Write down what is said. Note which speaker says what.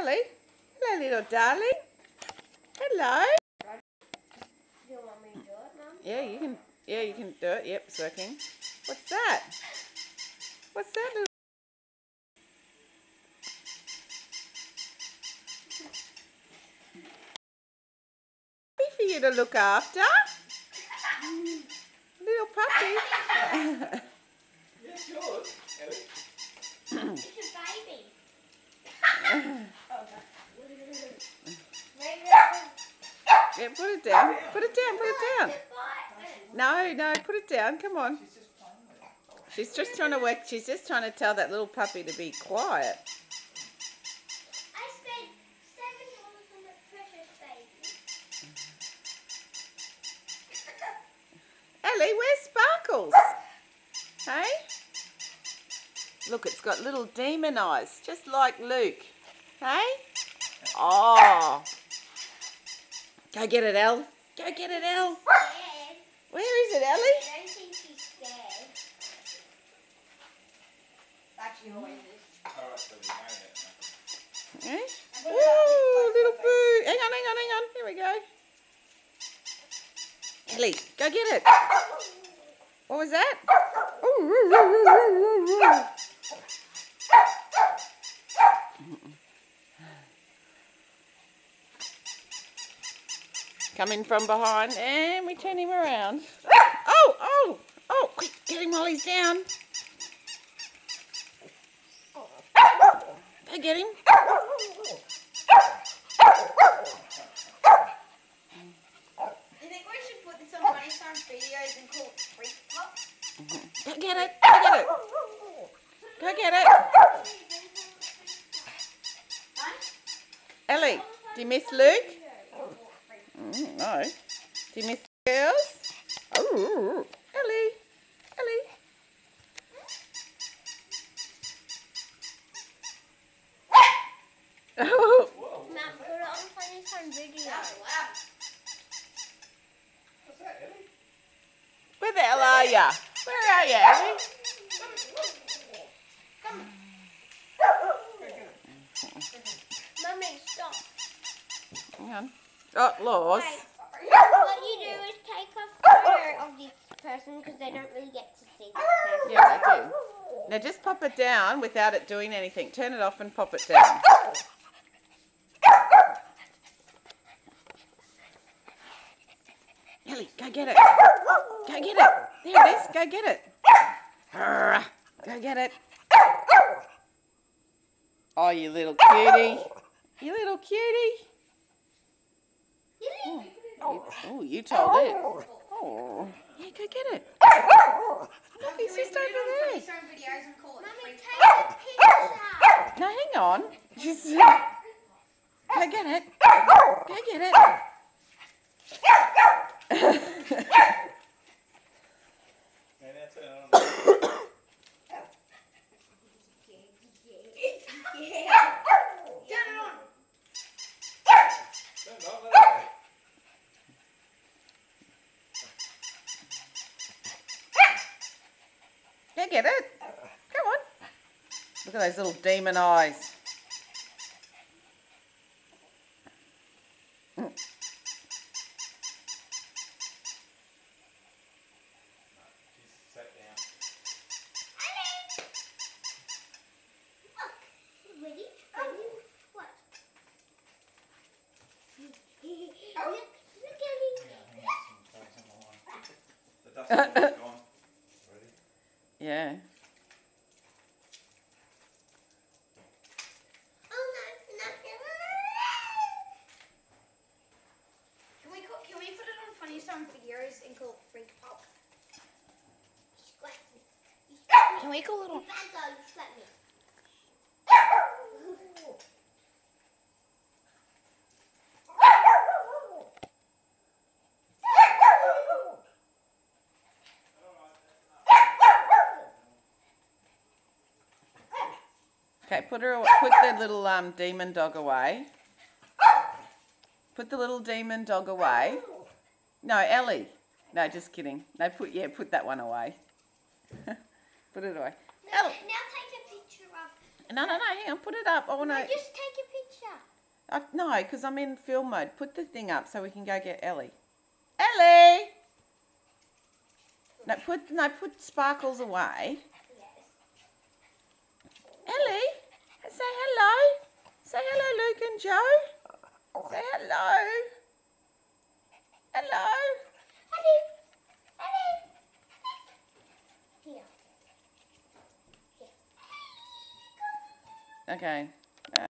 Speaker 1: Ellie. Hello, little darling. Hello.
Speaker 2: Do you want me to do it, Mum?
Speaker 1: Yeah, you can. Yeah, you can do it. Yep, it's working. What's that? What's that little? Puppy for you to look after. Little puppy.
Speaker 3: Yes, yours, Ellie.
Speaker 2: It's a baby.
Speaker 1: Yeah, put it down. Put it down. Put it down. No, put it down. Come on.
Speaker 3: She's just playing with it.
Speaker 1: She's just trying to work. She's just trying to tell that little puppy to be quiet.
Speaker 2: I spent $7 on the precious baby.
Speaker 1: Ellie, where's Sparkles? Hey? Look, it's got little demon eyes, just like Luke. Hey? Oh. Go get it, Elle. Go get it, Elle.
Speaker 2: Scared.
Speaker 1: Where is it, Ellie?
Speaker 2: I don't think she's scared. Actually, always is.
Speaker 3: Alright, so we made it.
Speaker 1: Hey? Ooh, little boo. Hang on. Here we go. Ellie, go get it. What was that? Coming from behind, and we turn him around. Oh, quick, get him while he's down. Go get him.
Speaker 2: You think we should put this on Funnytime videos and call it Freak Pop?
Speaker 1: Go get it. Go get it. Go get it. Ellie, do you miss Luke? No. Do you miss the girls? Oh, Ellie. Oh.
Speaker 2: Mum, put it on Funnytime video.
Speaker 3: What's that, Ellie?
Speaker 1: Where the hell are ya? Where are ya, Ellie?
Speaker 2: Mummy, stop.
Speaker 1: Hang on. Oh, Laws.
Speaker 2: Wait. What you do is take a photo of this person because they don't really get to see this person.
Speaker 1: Yeah, I do. Now just pop it down without it doing anything. Turn it off and pop it down. Ellie, go get it. Go get it. There it is. Go get it. Go get it. Oh, you little cutie. You little cutie. Oh, you told it. Oh, yeah, go get it. Look, he's just over there.
Speaker 2: Mummy, take a picture.
Speaker 1: No, hang on. Just go get it. Go get it.
Speaker 3: Yeah, now turn it on.
Speaker 2: Turn it on.
Speaker 3: Turn it on, let it go.
Speaker 1: Go get it. Come on. Look at those little demon eyes.
Speaker 3: She's sat down.
Speaker 2: Ready? What? Look at me.
Speaker 3: The dust is gone. Ready?
Speaker 1: Yeah.
Speaker 2: Oh no, Can we put it on Funnytime videos and call it Freak Pop? Can we call it on?
Speaker 1: Okay, put the little demon dog away. Put the little demon dog away. No, Ellie. No, just kidding. No, put that one away. Put it away.
Speaker 2: Now
Speaker 1: Ellie.
Speaker 2: take a picture of.
Speaker 1: No, hang on. Put it up. Oh no.
Speaker 2: Just take a picture.
Speaker 1: No, because I'm in film mode. Put the thing up so we can go get Ellie. Ellie! No, put Sparkles away. Ellie, say hello. Say hello, Luke and Joe. Say hello. Hello.
Speaker 2: Here.
Speaker 1: Okay.